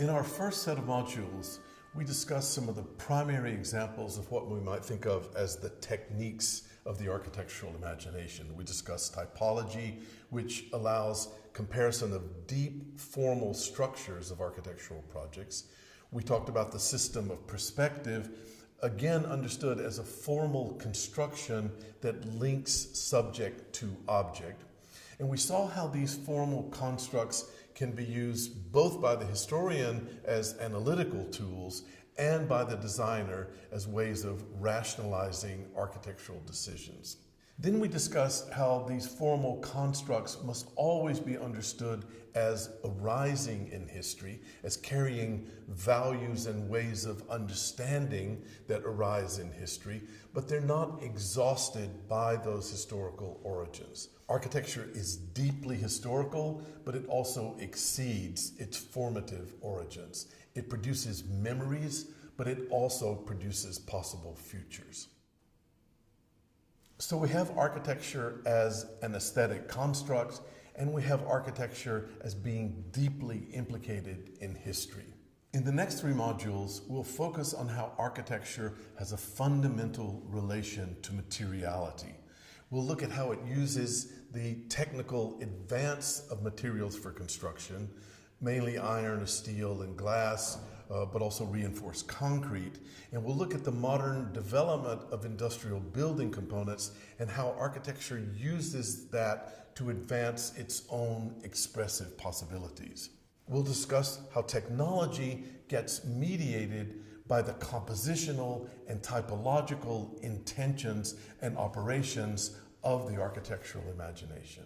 In our first set of modules, we discussed some of the primary examples of what we might think of as the techniques of the architectural imagination. We discussed typology, which allows comparison of deep formal structures of architectural projects. We talked about the system of perspective, again understood as a formal construction that links subject to object. And we saw how these formal constructs can be used both by the historian as analytical tools and by the designer as ways of rationalizing architectural decisions. Then we discussed how these formal constructs must always be understood as arising in history, as carrying values and ways of understanding that arise in history, but they're not exhausted by those historical origins. Architecture is deeply historical, but it also exceeds its formative origins. It produces memories, but it also produces possible futures. So we have architecture as an aesthetic construct, and we have architecture as being deeply implicated in history. In the next three modules, we'll focus on how architecture has a fundamental relation to materiality. We'll look at how it uses the technical advance of materials for construction, mainly iron, steel, and glass, but also reinforced concrete. And we'll look at the modern development of industrial building components and how architecture uses that to advance its own expressive possibilities. We'll discuss how technology gets mediated by the compositional and typological intentions and operations of the architectural imagination.